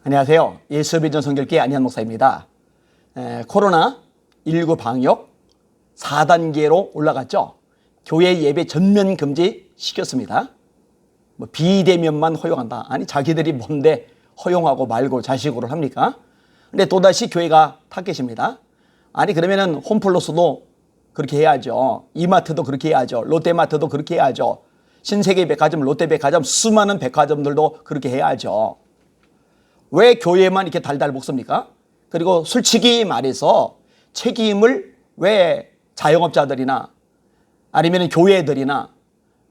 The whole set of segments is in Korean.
안녕하세요. 예수비전 성결교회 안희한 목사입니다. 코로나19 방역 4단계로 올라갔죠. 교회 예배 전면 금지 시켰습니다. 비대면만 허용한다. 아니 자기들이 뭔데 허용하고 말고 자식으로 합니까? 근데 또다시 교회가 타겟입니다. 아니 그러면은 홈플러스도 그렇게 해야죠. 이마트도 그렇게 해야죠. 롯데마트도 그렇게 해야죠. 신세계백화점, 롯데백화점, 수많은 백화점들도 그렇게 해야죠. 왜 교회만 이렇게 달달 볶습니까? 그리고 솔직히 말해서 책임을 왜 자영업자들이나 아니면 교회들이나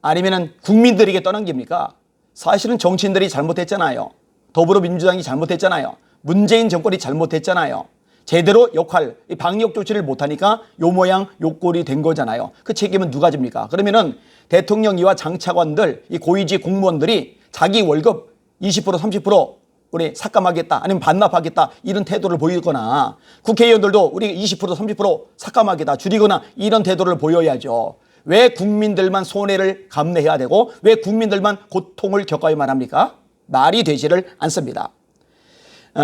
아니면 국민들에게 떠넘깁니까? 사실은 정치인들이 잘못했잖아요. 더불어민주당이 잘못했잖아요. 문재인 정권이 잘못했잖아요. 제대로 역할, 방역 조치를 못하니까 요 모양 요 꼴이 된 거잖아요. 그 책임은 누가 집니까? 그러면은 대통령이와 장차관들, 이 고위직 공무원들이 자기 월급 20% 30% 우리 삭감하겠다 아니면 반납하겠다 이런 태도를 보이거나 국회의원들도 우리 20% 30% 삭감하겠다 줄이거나 이런 태도를 보여야죠. 왜 국민들만 손해를 감내해야 되고 왜 국민들만 고통을 겪어야만 합니까? 말이 되지를 않습니다.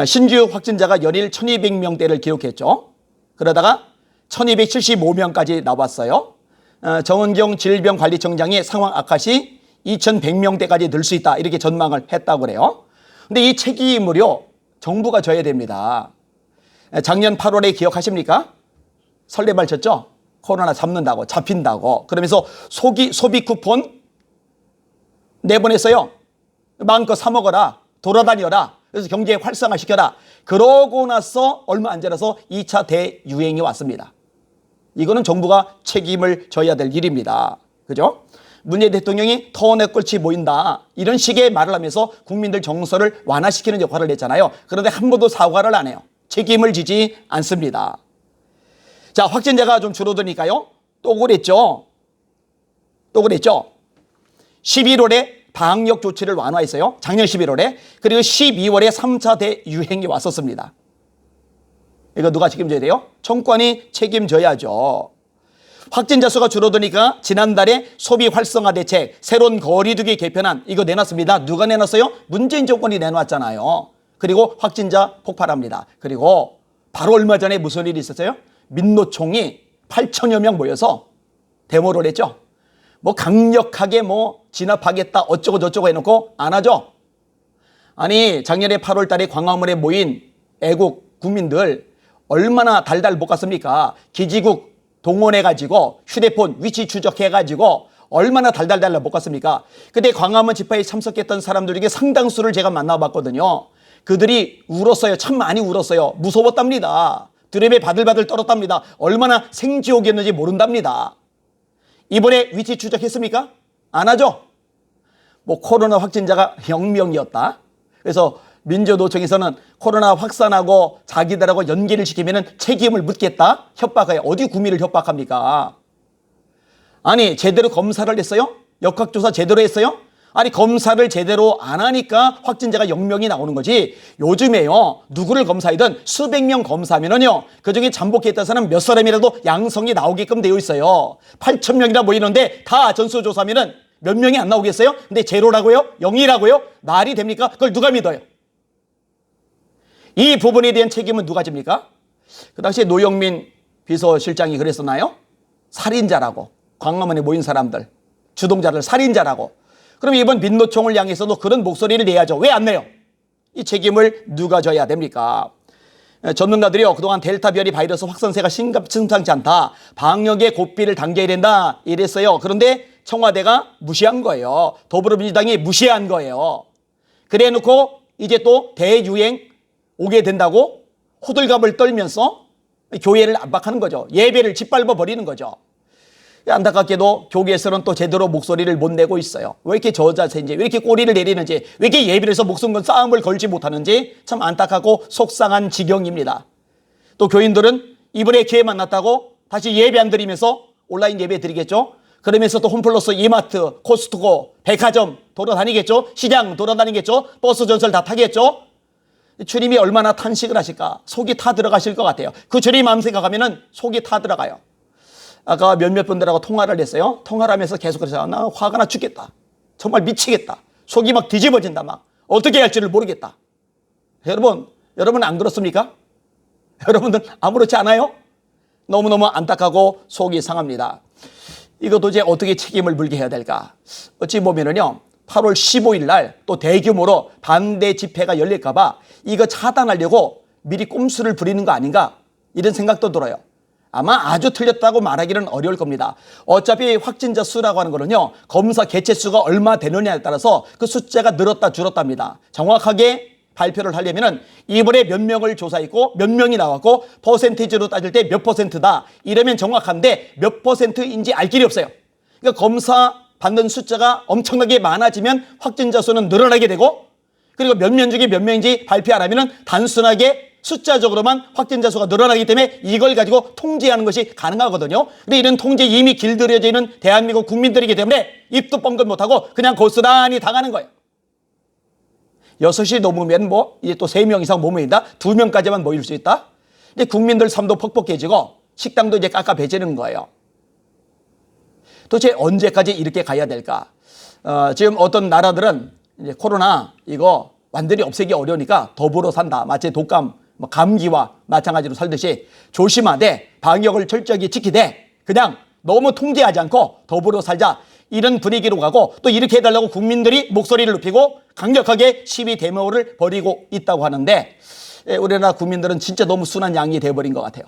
신규 확진자가 연일 1200명대를 기록했죠. 그러다가 1275명까지 나왔어요. 정은경 질병관리청장이 상황 악화 시 2100명대까지 늘 수 있다 이렇게 전망을 했다고 그래요. 근데 이 책임을요 정부가 져야 됩니다. 작년 8월에 기억하십니까? 설레발 쳤죠? 코로나 잡는다고 잡힌다고 그러면서 소비 쿠폰 내보냈어요. 마음껏 사 먹어라 돌아다녀라 그래서 경제 활성화시켜라. 그러고 나서 얼마 안 지나서 2차 대유행이 왔습니다. 이거는 정부가 책임을 져야 될 일입니다. 그죠? 문재인 대통령이 터널에 꿀치 모인다 이런 식의 말을 하면서 국민들 정서를 완화시키는 역할을 했잖아요. 그런데 한 번도 사과를 안 해요. 책임을 지지 않습니다. 자, 확진자가 좀 줄어드니까요. 또 그랬죠. 11월에 방역 조치를 완화했어요. 작년 11월에. 그리고 12월에 3차 대유행이 왔었습니다. 이거 누가 책임져야 돼요? 정권이 책임져야죠. 확진자 수가 줄어드니까 지난달에 소비 활성화 대책, 새로운 거리두기 개편안 이거 내놨습니다. 누가 내놨어요? 문재인 정권이 내놨잖아요. 그리고 확진자 폭발합니다. 그리고 바로 얼마 전에 무슨 일이 있었어요? 민노총이 8천여 명 모여서 데모를 했죠. 강력하게 진압하겠다 어쩌고 저쩌고 해놓고 안 하죠. 아니 작년에 8월 달에 광화문에 모인 애국 국민들 얼마나 달달 볶았습니까? 기지국 동원해가지고 휴대폰 위치 추적해가지고 얼마나 달달달달 볶았습니까? 그때 광화문 집회에 참석했던 사람들 중에 상당수를 제가 만나봤거든요. 그들이 울었어요. 참 많이 울었어요. 무서웠답니다. 드랩에 바들바들 떨었답니다. 얼마나 생지옥이었는지 모른답니다. 이번에 위치 추적했습니까? 안 하죠? 코로나 확진자가 0명이었다. 그래서 민주노총에서는 코로나 확산하고 자기들하고 연계를 시키면 책임을 묻겠다. 협박해요. 어디 국민을 협박합니까? 아니 제대로 검사를 했어요? 역학조사 제대로 했어요? 아니 검사를 제대로 안 하니까 확진자가 0명이 나오는 거지. 요즘에요 누구를 검사하든 수백 명 검사하면은요 그중에 잠복했던 사람 몇 사람이라도 양성이 나오게끔 되어 있어요. 8,000명이나 모이는데 다 전수조사하면은 몇 명이 안 나오겠어요? 근데 제로라고요? 0이라고요? 말이 됩니까? 그걸 누가 믿어요? 이 부분에 대한 책임은 누가 집니까? 그 당시에 노영민 비서실장이 그랬었나요? 살인자라고 광화문에 모인 사람들 주동자를 살인자라고. 그럼 이번 민노총을 향해서도 그런 목소리를 내야죠. 왜 안 내요? 이 책임을 누가 져야 됩니까? 전문가들이요 그동안 델타 변이 바이러스 확산세가 심상치 않다. 방역의 고삐를 당겨야 된다 이랬어요. 그런데 청와대가 무시한 거예요. 더불어민주당이 무시한 거예요. 그래 놓고 이제 또 대유행 오게 된다고 호들갑을 떨면서 교회를 압박하는 거죠. 예배를 짓밟아 버리는 거죠. 안타깝게도 교계에서는 또 제대로 목소리를 못 내고 있어요. 왜 이렇게 저자세인지 왜 이렇게 꼬리를 내리는지 왜 이렇게 예배를 해서 목숨 건 싸움을 걸지 못하는지 참 안타깝고 속상한 지경입니다. 또 교인들은 이번에 기회 만났다고 다시 예배 안 드리면서 온라인 예배 드리겠죠. 그러면서 또 홈플러스, 이마트, 코스트코, 백화점 돌아다니겠죠. 시장 돌아다니겠죠. 버스 전설 다 타겠죠. 주님이 얼마나 탄식을 하실까. 속이 타 들어가실 것 같아요. 그 주님 마음 생각하면 속이 타 들어가요. 아까 몇몇 분들하고 통화를 했어요. 통화를 하면서 계속 그래서 나 화가 나 죽겠다. 정말 미치겠다. 속이 막 뒤집어진다. 막 어떻게 해야 할지를 모르겠다. 여러분 안 그렇습니까? 여러분들 아무렇지 않아요? 너무너무 안타깝고 속이 상합니다. 이거 도대체 어떻게 책임을 물게 해야 될까? 어찌 보면은요, 8월 15일 날 또 대규모로 반대 집회가 열릴까 봐 이거 차단하려고 미리 꼼수를 부리는 거 아닌가? 이런 생각도 들어요. 아마 아주 틀렸다고 말하기는 어려울 겁니다. 어차피 확진자 수라고 하는 거는요, 검사 개체 수가 얼마 되느냐에 따라서 그 숫자가 늘었다 줄었답니다. 정확하게 발표를 하려면은 이번에 몇 명을 조사했고 몇 명이 나왔고 퍼센테이지로 따질 때 몇 퍼센트다 이러면 정확한데 몇 퍼센트인지 알 길이 없어요. 그러니까 검사 받는 숫자가 엄청나게 많아지면 확진자 수는 늘어나게 되고, 그리고 몇 명 중에 몇 명인지 발표 안 하면은 단순하게 숫자적으로만 확진자 수가 늘어나기 때문에 이걸 가지고 통제하는 것이 가능하거든요. 근데 이런 통제 이미 길들여져 있는 대한민국 국민들이기 때문에 입도 뻥긋 못하고 그냥 고스란히 당하는 거예요. 6시 넘으면 이제 또 3명 이상 못 모인다? 2명까지만 모일 수 있다? 이제 국민들 삶도 퍽퍽해지고 식당도 이제 깝깝해지는 거예요. 도대체 언제까지 이렇게 가야 될까? 지금 어떤 나라들은 이제 코로나 이거 완전히 없애기 어려우니까 더불어 산다. 마치 독감, 감기와 마찬가지로 살듯이 조심하되 방역을 철저하게 지키되 그냥 너무 통제하지 않고 더불어 살자. 이런 분위기로 가고 또 이렇게 해달라고 국민들이 목소리를 높이고 강력하게 시위 데모를 벌이고 있다고 하는데, 우리나라 국민들은 진짜 너무 순한 양이 되어버린 것 같아요.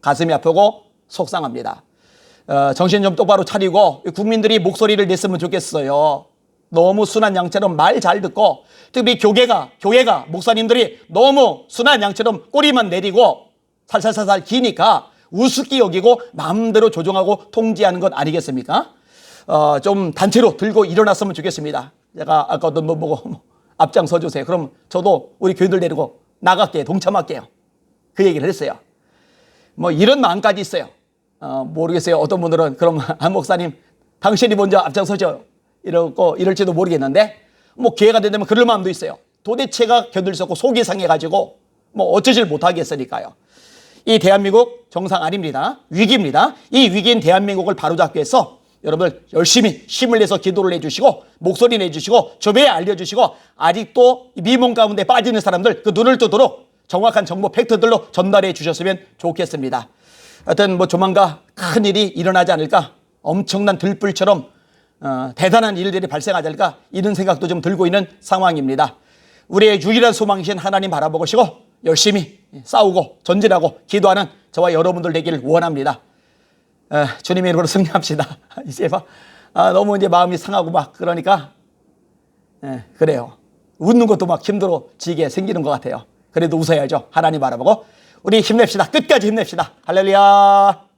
가슴이 아프고 속상합니다. 정신 좀 똑바로 차리고 국민들이 목소리를 냈으면 좋겠어요. 너무 순한 양처럼 말 잘 듣고, 특히 교회가 목사님들이 너무 순한 양처럼 꼬리만 내리고 살살살살 기니까 우습게 여기고 마음대로 조종하고 통제하는 것 아니겠습니까? 좀 단체로 들고 일어났으면 좋겠습니다. 제가 아까도 보고 앞장서 주세요. 그럼 저도 우리 교인들 데리고 나갈게요. 동참할게요. 그 얘기를 했어요. 이런 마음까지 있어요. 모르겠어요. 어떤 분들은 그럼 안 목사님 당신이 먼저 앞장서죠. 이럴지도 모르겠는데 기회가 된다면 그럴 마음도 있어요. 도대체가 견딜 수 없고 속이 상해가지고 어쩌질 못하겠으니까요. 이 대한민국 정상 아닙니다. 위기입니다. 이 위기인 대한민국을 바로잡기 위해서 여러분들 열심히 힘을 내서 기도를 해주시고 목소리 내주시고 주변에 알려주시고 아직도 미문 가운데 빠지는 사람들 그 눈을 뜨도록 정확한 정보 팩트들로 전달해 주셨으면 좋겠습니다. 하여튼 조만간 큰 일이 일어나지 않을까, 엄청난 들불처럼 대단한 일들이 발생하지 않을까 이런 생각도 좀 들고 있는 상황입니다. 우리의 유일한 소망이신 하나님 바라보시고 열심히 싸우고 전진하고 기도하는 저와 여러분들 되기를 원합니다. 주님의 이름으로 승리합시다. 이제 너무 이제 마음이 상하고 그러니까 그래요. 웃는 것도 힘들어지게 생기는 것 같아요. 그래도 웃어야죠. 하나님 바라보고 우리 힘냅시다. 끝까지 힘냅시다. 할렐루야.